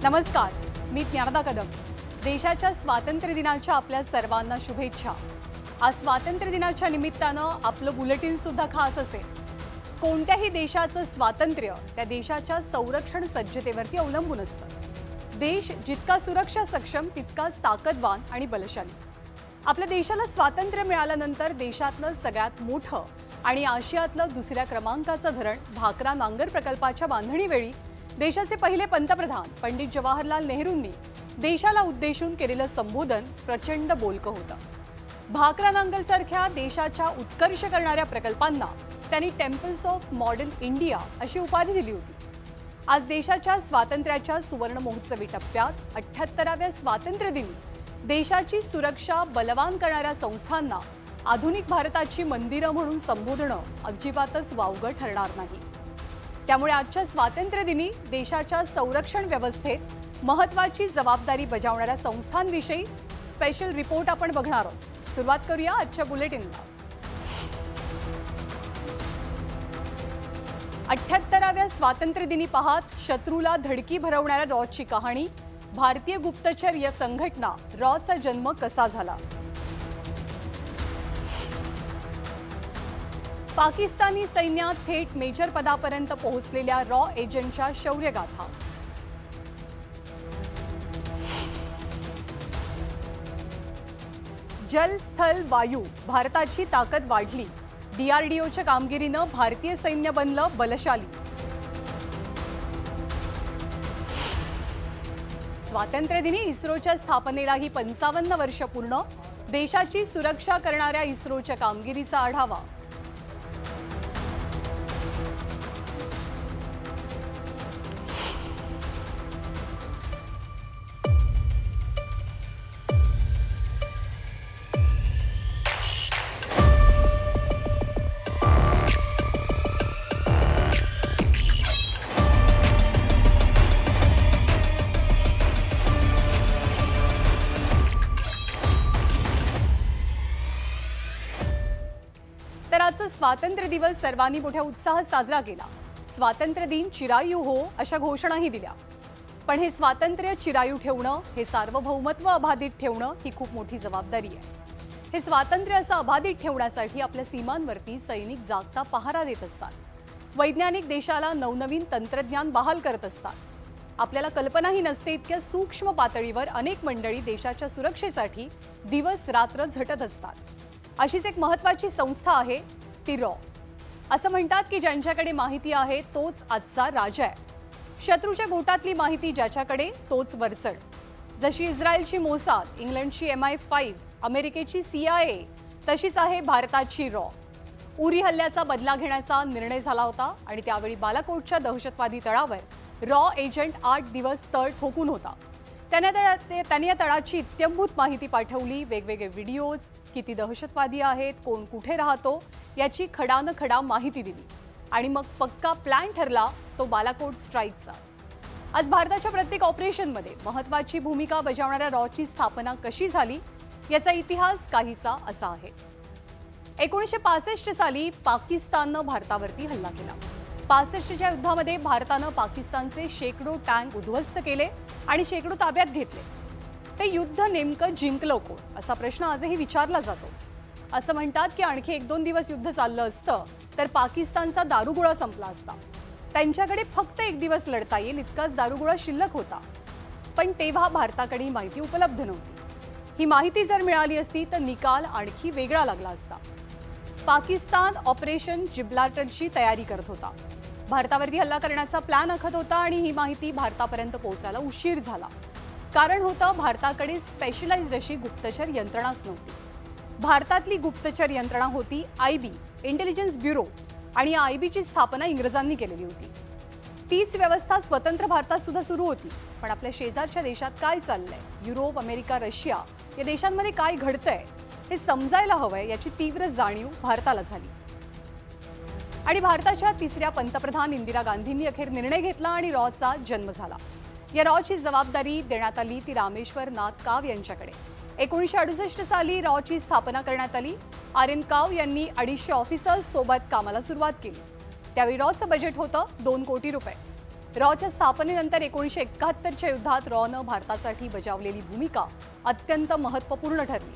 नमस्कार, मी ज्ञानदा कदम। देशाच्या स्वातंत्र्य दिनाच्या आपल्या सर्वांना शुभेच्छा। आज स्वातंत्र्य दिनाच्या निमित्तानं आपलं बुलेटिन सुद्धा खास असेल। कोणत्याही देशाचं स्वातंत्र्य त्या देशाच्या संरक्षण सज्जतेवरती अवलंबून असतं। देश जितका सुरक्षा सक्षम तितकाच ताकदवान आणि बलशाली। आपल्या देशाला स्वातंत्र्य मिळाल्यानंतर देशातलं सगळ्यात मोठं आणि आशियातलं दुसऱ्या क्रमांकाचं धरण भाकरा नांगर प्रकल्पाच्या बांधणीवेळी देशाचे पहिले पंतप्रधान पंडित जवाहरलाल नेहरूंनी देशाला उद्देशून केलेलं संबोधन प्रचंड बोलकं होतं। भाकरा नांगलसारख्या देशाच्या उत्कर्ष करणाऱ्या प्रकल्पांना त्यांनी टेम्पल्स ऑफ मॉडर्न इंडिया अशी उपाधी दिली होती। आज देशाच्या स्वातंत्र्याच्या सुवर्ण महोत्सवी टप्प्यात 78व्या स्वातंत्र्य दिनी देशाची सुरक्षा बलवान करणाऱ्या संस्थांना आधुनिक भारताची मंदिरं म्हणून संबोधणं अजिबातच वावगं ठरणार नाही। त्यामुळे आजच्या स्वातंत्र्य दिनी देशाच्या संरक्षण व्यवस्थेत महत्त्वाची जबाबदारी बजावणाऱ्या संस्थांविषयी स्पेशल रिपोर्ट आपण बघणार आहोत। सुरुवात करूया आजच्या बुलेटिनला। 78व्या स्वातंत्र्य दिनी पाहत शत्रूला धडकी भरवणाऱ्या रॉची कहाणी, भारतीय गुप्तचर या संघटना रॉचा जन्म कसा झाला। पाकिस्तानी सैन्यात थेट मेजर पदापर्यंत पोहोचलेल्या रॉ एजंटच्या शौर्यगाथा। जल स्थल वायू भारताची ताकद वाढली, डीआरडीओच्या कामगिरीनं भारतीय सैन्य बनलं बलशाली। स्वातंत्र्यदिनी इस्रोच्या स्थापनेलाही 55 वर्ष पूर्ण, देशाची सुरक्षा करणाऱ्या इस्रोच्या कामगिरीचा आढावा। स्वातंत्र्य दिवस सर्वांनी मोठ्या उत्साहात साजरा केला। स्वातंत्र्य दिन चिरायू हो अशा घोषणाही दिल्या। पण हे स्वातंत्र्य चिरायू ठेवणं, हे सार्वभौमत्व अबाधित ठेवणं ही खूप मोठी जबाबदारी आहे। हे स्वातंत्र्य असं अबाधित ठेवण्यासाठी आपल्या सीमांवरती सैनिक जागता पहारा देत असतात। वैज्ञानिक देशाला नवनवीन तंत्रज्ञान बहाल करत असतात। आपल्याला कल्पनाही नसते इतक्या सूक्ष्म पातळीवर अनेक मंडळी देशाच्या सुरक्षेसाठी दिवस रात्र झटत असतात। अशीच एक महत्त्वाची संस्था आहे ती रॉ। असं म्हणतात की ज्यांच्याकडे माहिती आहे तोच आजचा राजा आहे। शत्रूच्या गोटातली माहिती ज्याच्याकडे तोच वरचढ। जशी इस्रायलची मोसाद, इंग्लंडची MI5, अमेरिकेची CIA, तशीच आहे भारताची रॉ। उरी हल्ल्याचा बदला घेण्याचा निर्णय झाला होता आणि त्यावेळी बालाकोटच्या दहशतवादी तळावर रॉ एजंट 8 दिवस तळ ठोकून होता। त्याने या तळाची इत्यंभूत माहिती पाठवली। वेगवेगळे व्हिडिओज, किती दहशतवादी आहेत, कोण कुठे राहतो याची खडानं खडा माहिती दिली आणि मग पक्का प्लॅन ठरला तो बालाकोट स्ट्राईकचा। आज भारताच्या प्रत्येक ऑपरेशनमध्ये महत्त्वाची भूमिका बजावणाऱ्या रॉची स्थापना कशी झाली याचा इतिहास काहीसा असा आहे। 1965 साली पाकिस्ताननं भारतावरती हल्ला केला। 65च्या युद्धामध्ये भारतानं पाकिस्तानचे शेकडो टँक उद्ध्वस्त केले आणि शेकडो ताब्यात घेतले। ते युद्ध नेमकं जिंकलं कोण असा प्रश्न आजही विचारला जातो। असं म्हणतात की आणखी 1-2 दिवस युद्ध चाललं असतं तर पाकिस्तानचा दारुगोळा संपला असता। त्यांच्याकडे फक्त 1 दिवस लढता येईल इतकाच दारुगोळा शिल्लक होता। पण तेव्हा भारताकडे ही माहिती उपलब्ध नव्हती। ही माहिती जर मिळाली असती तर निकाल आणखी वेगळा लागला असता। पाकिस्तान ऑपरेशन जिब्राल्टरची तयारी करत होता। भारतावरती हल्ला करण्याचा प्लॅन आखत होता आणि ही माहिती भारतापर्यंत पोहोचायला उशीर झाला। कारण होतं भारताकडे स्पेशलाइज्ड अशी गुप्तचर यंत्रणाच नव्हती। भारतातली गुप्तचर यंत्रणा होती IB, इंटेलिजन्स ब्युरो, आणि या IBची स्थापना इंग्रजांनी केलेली होती। तीच व्यवस्था स्वतंत्र भारतात सुद्धा सुरू होती। पण आपल्या शेजारच्या देशात काय चाललंय, युरोप, अमेरिका, रशिया या देशांमध्ये काय घडतंय हे समजायला हवंय याची तीव्र जाणीव भारताला झाली। आणि भारताच्या 3ऱ्या पंतप्रधान इंदिरा गांधींनी अखेर निर्णय घेतला आणि रॉचा जन्म झाला। या रॉची जबाबदारी देण्यात आली ती रामेश्वर नाथ काव यांच्याकडे। 1968 साली रॉची स्थापना करण्यात आली। RN काव यांनी 250 ऑफिसर्स सोबत कामाला सुरुवात केली। त्यावेळी रॉचं बजेट होतं 2 कोटी रुपये। रॉच्या स्थापनेनंतर 1971च्या युद्धात रॉनं भारतासाठी बजावलेली भूमिका अत्यंत महत्त्वपूर्ण ठरली.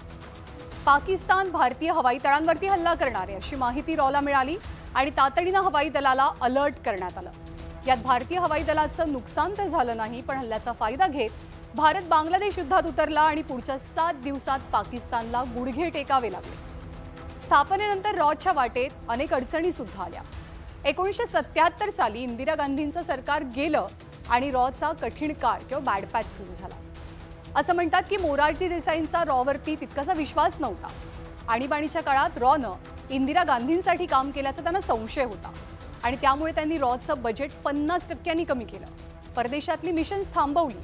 पाकिस्तान भारतीय हवाई तळांवरती हल्ला करणार आहे अशी माहिती रॉला मिळाली आणि तातडीनं हवाई दलाला अलर्ट करण्यात आलं. यात भारतीय हवाई दलाचं नुकसान तर झालं नाही, पण हल्ल्याचा फायदा घेत भारत बांगलादेश युद्धात उतरला आणि पुढच्या 7 दिवसात पाकिस्तानला गुडघे टेकावे लागले. स्थापनेनंतर रॉच्या वाटेत अनेक अडचणी सुद्धा आल्या. 1977 साली इंदिरा गांधींचं सरकार गेलं आणि रॉचा कठीण काळ किंवा बॅड पॅच सुरू झाला. असं म्हणतात की मोरारजी देसाईंचा रॉवरती तितकासा विश्वास नव्हता. आणीबाणीच्या काळात रॉनं इंदिरा गांधींसाठी काम केल्याचा त्यांना संशय होता आणि त्यामुळे त्यांनी रॉचं बजेट 50% कमी केलं. परदेशातली मिशन्स थांबवली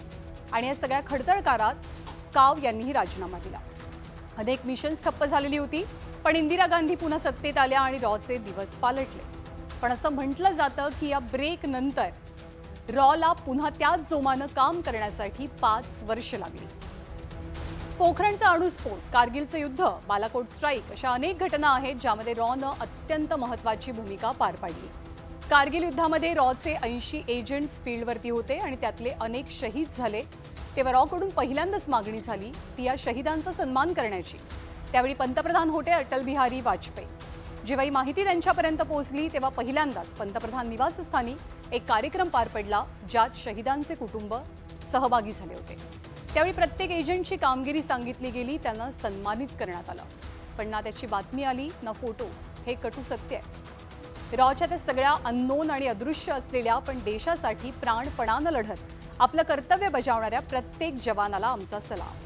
आणि या सगळ्या खडतर काळात काव यांनीही राजीनामा दिला. अनेक मिशन्स ठप्प झालेली होती, पण इंदिरा गांधी पुन्हा सत्तेत आल्या आणि रॉचे दिवस पालटले. पण असं म्हटलं जातं की या ब्रेक नंतर रॉला पुन्हा त्याच जोमानं काम करण्यासाठी 5 वर्ष लागली. पोखरणचा अणुस्फोट, कारगिलचं युद्ध, बालाकोट स्ट्राईक अशा अनेक घटना आहेत ज्यामध्ये रॉनं अत्यंत महत्त्वाची भूमिका पार पाडली. कारगिल युद्धामध्ये रॉचे 80 एजंट्स फील्डवरती होते आणि त्यातले अनेक शहीद झाले. तेव्हा रॉकडून पहिल्यांदाच मागणी झाली ती या शहीदांचा सन्मान करण्याची. त्यावेळी पंतप्रधान होते अटल बिहारी वाजपेयी. जेव्हा ही माहिती त्यांच्यापर्यंत पोहोचली तेव्हा पहिल्यांदाच पंतप्रधान निवासस्थानी एक कार्यक्रम पार पडला ज्यात शहीदांचे कुटुंब सहभागी झाले होते. त्यावेळी प्रत्येक एजंटची कामगिरी सांगितली गेली, त्यांना सन्मानित करण्यात आलं. पण ना त्याची बातमी आली ना फोटो. हे कटू सत्य आहे. रॉच्या त्या सगळ्या अननोन आणि अदृश्य असलेल्या पण देशासाठी प्राणपणानं लढत आपलं कर्तव्य बजावणाऱ्या प्रत्येक जवानाला आमचा सलाम.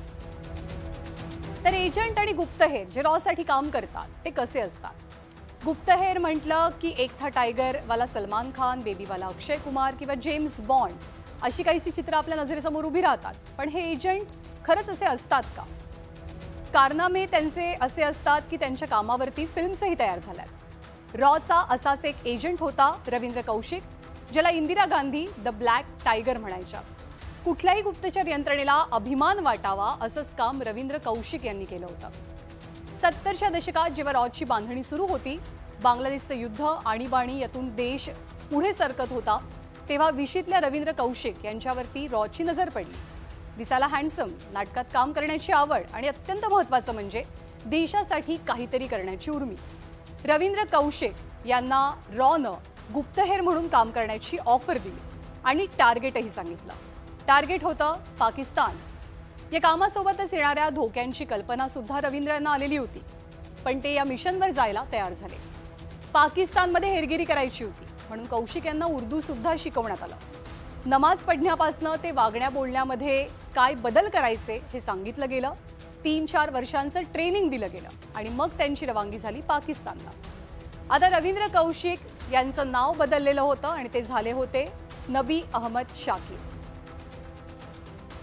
तर एजंट आणि गुप्तहेर जे रॉसाठी काम करतात ते कसे असतात? गुप्तहेर म्हटलं की एक था टायगरवाला सलमान खान, बेबीवाला अक्षय कुमार किंवा जेम्स बॉन्ड अशी काहीशी चित्र आपल्या नजरेसमोर उभी राहतात. पण हे एजंट खरंच असे असतात का? कारनामे त्यांचे असे असतात की त्यांच्या कामावरती फिल्म्सही तयार झाल्या. रॉचा असाच एक एजंट होता रवींद्र कौशिक, ज्याला Indira Gandhi the black tiger म्हणायच्या. कुठल्याही गुप्तचर यंत्रणेला अभिमान वाटावा असंच काम रवींद्र कौशिक यांनी केलं होतं. 70च्या दशकात जेव्हा रॉची बांधणी सुरू होती, बांगलादेशचं युद्ध, आणीबाणी यातून देश पुढे सरकत होता, तेव्हा विशीतल्या रवींद्र कौशिक यांच्यावरती रॉची नजर पडली. दिसायला हँडसम, नाटकात काम करण्याची आवड आणि अत्यंत महत्त्वाचं म्हणजे देशासाठी काहीतरी करण्याची उर्मी. रवींद्र कौशिक यांना रॉनं गुप्तहेर म्हणून काम करण्याची ऑफर दिली आणि टार्गेटही सांगितलं. टार्गेट होतं पाकिस्तान. या कामासोबतच येणाऱ्या धोक्यांची कल्पना सुद्धा रवींद्र यांना आलेली होती, पण ते या मिशनवर जायला तयार झाले. पाकिस्तानमध्ये हेरगिरी करायची होती म्हणून कौशिक यांना उर्दू सुद्धा शिकवण्यात आलं. नमाज पढण्यापासनं ते वागण्या बोलण्यामध्ये काय बदल करायचे हे सांगितलं गेलं. 3-4 वर्षांचं ट्रेनिंग दिलं गेलं आणि मग त्यांची रवानगी झाली पाकिस्तानला. आता रवींद्र कौशिक यांचं नाव बदललेलं होतं आणि ते झाले होते नबी अहमद शाकिर.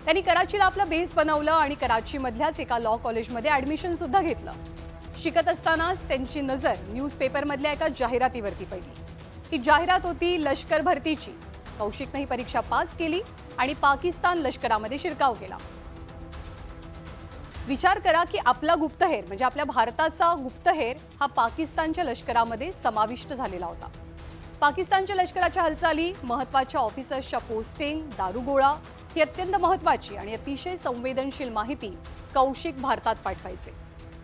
त्यांनी कराचीला आपला बेस बनवलं आणि कराचीमधल्याच एका लॉ कॉलेजमध्ये ॲडमिशन सुद्धा घेतलं. शिकत असतानाच त्यांची नजर न्यूजपेपरमधल्या एका जाहिरातीवरती पडली. ती जाहिरात होती लष्कर भरतीची. कौशिकने ही परीक्षा पास केली आणि पाकिस्तान लष्करामध्ये शिरकाव केला. विचार करा की आपला गुप्तहेर म्हणजे आपल्या भारताचा गुप्तहेर हा पाकिस्तानच्या लष्करामध्ये समाविष्ट झालेला होता. पाकिस्तानच्या लष्कराच्या हालचाली, महत्त्वाच्या ऑफिसर्सच्या पोस्टिंग, दारुगोळा ही अत्यंत महत्त्वाची आणि अतिशय संवेदनशील माहिती कौशिक भारतात पाठवायचे.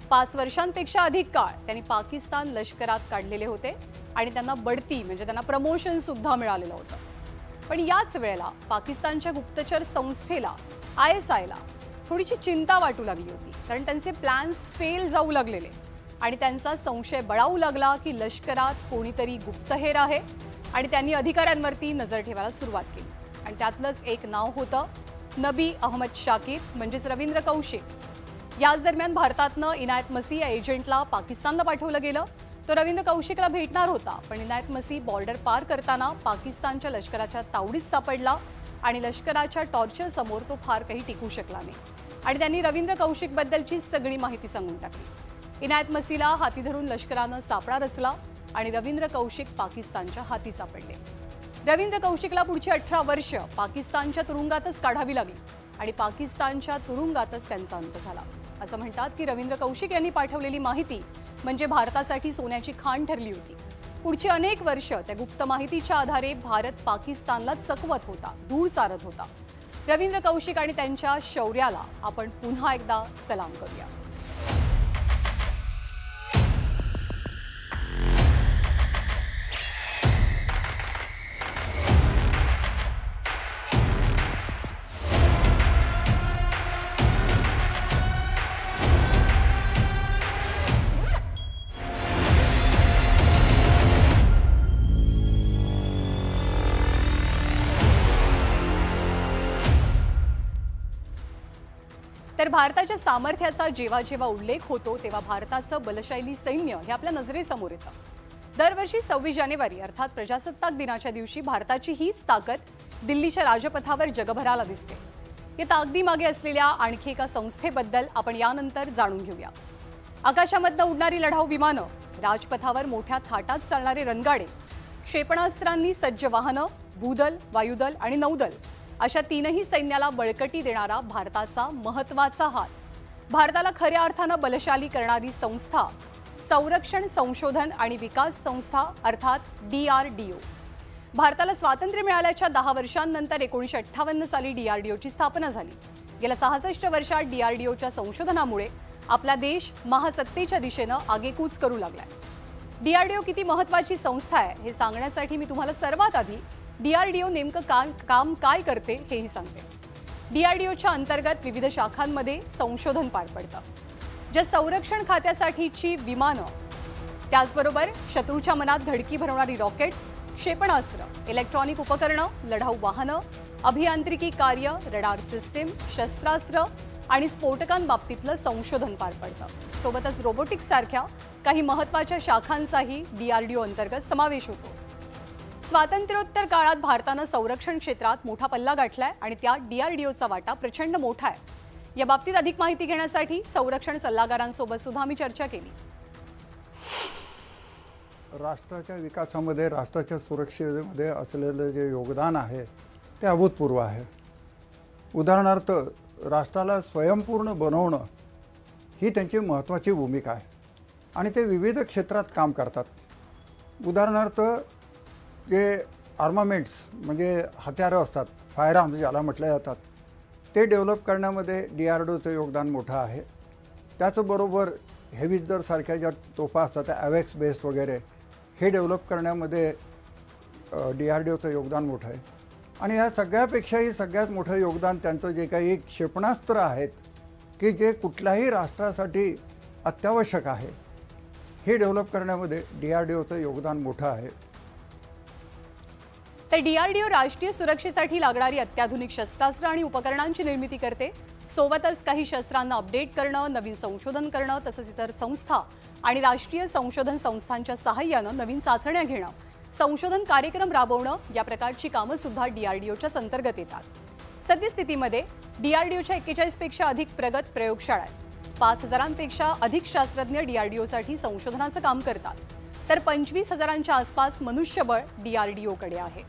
5 वर्षांपेक्षा अधिक काळ त्यांनी पाकिस्तान लष्करात काढलेले होते आणि त्यांना बढती म्हणजे त्यांना प्रमोशन सुद्धा मिळालेलं होतं. पण याच वेळेला पाकिस्तानच्या गुप्तचर संस्थेला ISIला थोडीशी चिंता वाटू लागली होती, कारण त्यांचे प्लॅन्स फेल जाऊ लागलेले आणि त्यांचा संशय बळावू लागला की लष्करात कोणीतरी गुप्तहेर आहे आणि त्यांनी अधिकाऱ्यांवरती नजर ठेवायला सुरुवात केली. आणि त्यातलंच एक नाव होतं नबी अहमद शाकिर म्हणजेच रवींद्र कौशिक. याच दरम्यान भारतातनं इनायत मसीह या एजंटला पाकिस्तानला पाठवलं गेलं. तो रवींद्र कौशिकला भेटणार होता, पण इनायत मसीह बॉर्डर पार करताना पाकिस्तानच्या लष्कराच्या तावडीत सापडला आणि लष्कराच्या टॉर्चर समोर तो फार काही टिकू शकला नाही आणि त्यांनी रवींद्र कौशिकबद्दलची सगळी माहिती सांगून टाकली. इनायत मसीहला हाती धरून लष्करानं सापळा रचला आणि रवींद्र कौशिक पाकिस्तानच्या हाती सापडले. रवींद्र कौशिकला पुढची 18 वर्ष पाकिस्तानच्या तुरुंगातच काढावी लागली आणि पाकिस्तानच्या तुरुंगातच त्यांचा अंत झाला. असं म्हणतात की रवींद्र कौशिक यांनी पाठवलेली माहिती म्हणजे भारतासाठी सोन्याची खाण ठरली होती. पुढची अनेक वर्ष त्या गुप्त माहितीच्या आधारे भारत पाकिस्तानला चकवत होता, धूळ चारत होता। रवींद्र कौशिक आणि त्यांच्या शौर्याला आपण पुन्हा एकदा सलाम करूया। तर भारताच्या सामर्थ्याचा जेव्हा जेव्हा उल्लेख होतो तेव्हा भारताचं बलशाली सैन्य हे आपल्या नजरेसमोर येतं। दरवर्षी 26 जानेवारी अर्थात प्रजासत्ताक दिनाच्या दिवशी भारताची हीच ताकद दिल्लीच्या राजपथावर जगभराला दिसते। या ताकदीमागे असलेल्या आणखी एका संस्थेबद्दल आपण यानंतर जाणून घेऊया। आकाशामधनं उडणारी लढाऊ विमानं, राजपथावर मोठ्या थाटात चालणारे रणगाडे, क्षेपणास्त्रांनी सज्ज वाहनं, भूदल, वायुदल आणि नौदल अशा तीनही सैन्याला बळकटी देणारा भारताचा महत्त्वाचा हात, भारताला खऱ्या अर्थानं बलशाली करणारी संस्था संरक्षण संशोधन आणि विकास संस्था अर्थात DRDO। भारताला स्वातंत्र्य मिळाल्याच्या 10 वर्षांनंतर 1958 साली DRDOची स्थापना झाली। गेल्या 66 वर्षात DRDOच्या संशोधनामुळे आपला देश महासत्तेच्या दिशेनं आगेकूच करू लागलाय। DRDO किती महत्त्वाची संस्था आहे हे सांगण्यासाठी मी तुम्हाला सर्वात आधी DRDO नेमकं काम काय करते हेही सांगते। DRDOच्या अंतर्गत विविध शाखांमध्ये संशोधन पार पडतं, ज्या संरक्षण खात्यासाठीची विमानं, त्याचबरोबर शत्रूच्या मनात धडकी भरवणारी रॉकेट्स, क्षेपणास्त्र, इलेक्ट्रॉनिक उपकरणं, लढाऊ वाहनं, अभियांत्रिकी कार्य, रडार सिस्टीम, शस्त्रास्त्र आणि स्फोटकांबाबतीतलं संशोधन पार पडतं। सोबतच रोबोटिक्स सारख्या काही महत्त्वाच्या शाखांचाही DRDO अंतर्गत समावेश होतो। स्वातंत्र्योत्तर काळात भारतानं संरक्षण क्षेत्रात मोठा पल्ला गाठलाय आणि त्या DRDOचा वाटा प्रचंड मोठा आहे। या बाबतीत अधिक माहिती घेण्यासाठी संरक्षण सल्लागारांसोबत सुद्धा मी चर्चा केली। राष्ट्राच्या विकासामध्ये, राष्ट्राच्या सुरक्षेमध्ये असलेलं जे योगदान आहे ते अभूतपूर्व आहे। उदाहरणार्थ राष्ट्राला स्वयंपूर्ण बनवणं ही त्यांची महत्त्वाची भूमिका आहे आणि ते विविध क्षेत्रात काम करतात। उदाहरणार्थ जे आर्मामेंट्स म्हणजे हत्यारं असतात, फायर आर्म्स ज्याला म्हटले जातात, ते डेव्हलप करण्यामध्ये DRDOचं योगदान मोठं आहे। त्याचबरोबर हेविजर सारख्या ज्या तोफा असतात त्या ॲवेक्स बेस्ड वगैरे हे डेव्हलप करण्यामध्ये DRDOचं योगदान मोठं आहे। आणि या सगळ्यापेक्षाही सगळ्यात मोठं योगदान त्यांचं जे काही क्षेपणास्त्र आहेत की जे कुठल्याही राष्ट्रासाठी अत्यावश्यक आहे, हे डेव्हलप करण्यामध्ये DRDOचं योगदान मोठं आहे। तर DRDO राष्ट्रीय सुरक्षेसाठी लागणारी अत्याधुनिक शस्त्रास्त्र आणि उपकरणांची निर्मिती करते। सोबतच काही शस्त्रांना अपडेट करणं, नवीन संशोधन करणं, तसंच इतर संस्था आणि राष्ट्रीय संशोधन संस्थांच्या सहाय्यानं नवीन चाचण्या घेणं, संशोधन कार्यक्रम राबवणं या प्रकारची कामं सुद्धा DRDOच्याच अंतर्गत येतात। सद्यस्थितीमध्ये DRDOच्या 41 पेक्षा अधिक प्रगत प्रयोगशाळा आहेत। 5000पेक्षा अधिक शास्त्रज्ञ DRDOसाठी संशोधनाचं काम करतात, तर 25,000च्या आसपास मनुष्यबळ DRDOकडे आहे।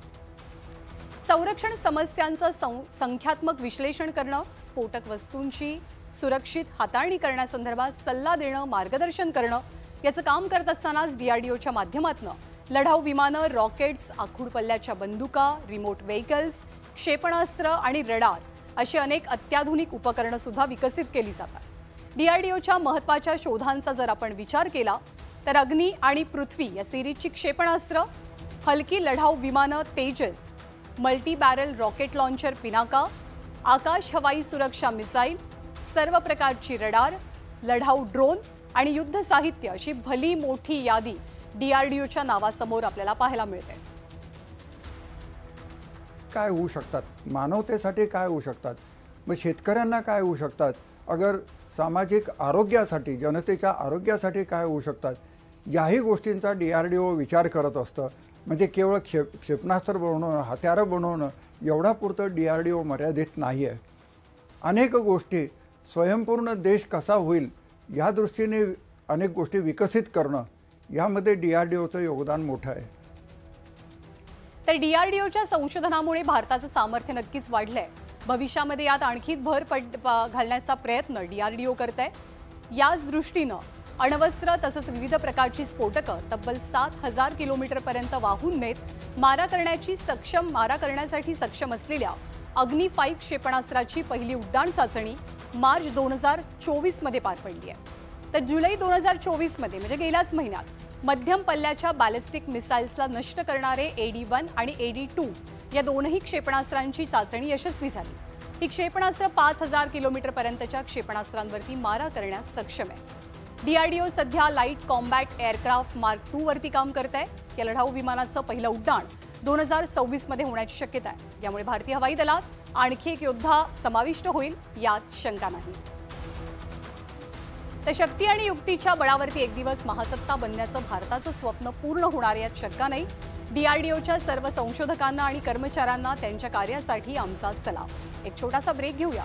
संरक्षण समस्यांचं संख्यात्मक विश्लेषण करणं, स्फोटक वस्तूंची सुरक्षित हाताळणी करण्यासंदर्भात सल्ला देणं, मार्गदर्शन करणं याचं काम करत असतानाच DRDOच्या माध्यमातून लढाऊ विमानं, रॉकेट्स, आखूड पल्ल्याच्या बंदुका, रिमोट व्हेकल्स, क्षेपणास्त्र आणि रडार अशी अनेक अत्याधुनिक उपकरणं सुद्धा विकसित केली जातात। DRDOच्या महत्त्वाच्या शोधांचा जर आपण विचार केला तर अग्नी आणि पृथ्वी या सिरीजची क्षेपणास्त्र, हलकी लढाऊ विमानं Tejas, multi barrel rocket launcher Pinaka, Akash हवाई सुरक्षा मिसाईल, सर्व प्रकारची रडार, लढाऊ ड्रोन आणि युद्ध साहित्य अशी भली मोठी यादी DRDOच्या नावासमोर आपल्याला पाहायला मिळते। काय होऊ शकतात, मानवतेसाठी काय होऊ शकतात, मग शेतकऱ्यांना काय होऊ शकतात, अगर सामाजिक आरोग्यासाठी, जनतेच्या आरोग्यासाठी काय होऊ शकतात, याही गोष्टींचा DRDO विचार करत असतं। म्हणजे केवळ क्षेपणास्त्र बनवणं, हत्यारं बनवणं एवढा पुरतं DRDO मर्यादित नाही आहे। अनेक गोष्टी, स्वयंपूर्ण देश कसा होईल या दृष्टीने अनेक गोष्टी विकसित करणं यामध्ये DRDOचं योगदान मोठं आहे। तर DRDOच्या संशोधनामुळे भारताचं सामर्थ्य नक्कीच वाढलंय। भविष्यामध्ये यात आणखी भर घालण्याचा प्रयत्न DRDO करत आहे। याच दृष्टीनं अण्वस्त्र तसंच विविध प्रकारची स्फोटकं तब्बल 7,000 किलोमीटरपर्यंत वाहून नेत मारा करण्यासाठी सक्षम असलेल्या अग्नी 5 क्षेपणास्त्राची पहिली उड्डाण चाचणी मार्च 2024 मध्ये पार पडली आहे. तर जुलै 2024 मध्ये म्हणजे गेल्याच महिन्यात मध्यम पल्ल्याच्या बॅलिस्टिक मिसाईल्सला नष्ट करणारे AD-1 आणि AD-2 या दोनही क्षेपणास्त्रांची चाचणी यशस्वी झाली. ही क्षेपणास्त्र 5,000 किलोमीटरपर्यंतच्या क्षेपणास्त्रांवरती मारा करण्यास सक्षम आहे. DRDO सध्या लाईट कॉम्बॅट एअरक्राफ्ट मार्क 2 वरती काम करत आहे. या लढाऊ विमानाचं पहिलं उड्डाण 2026 मध्ये होण्याची शक्यता आहे. यामुळे भारतीय हवाई दलात आणखी एक योद्धा समाविष्ट होईल यात शंका नाही. तर शक्ती आणि युक्तीच्या बळावरती एक दिवस महासत्ता बनण्याचं भारताचं स्वप्न पूर्ण होणार यात शंका नाही. DRDOच्या सर्व संशोधकांना आणि कर्मचाऱ्यांना त्यांच्या कार्यासाठी आमचा सलाम. एक छोटासा ब्रेक घेऊया.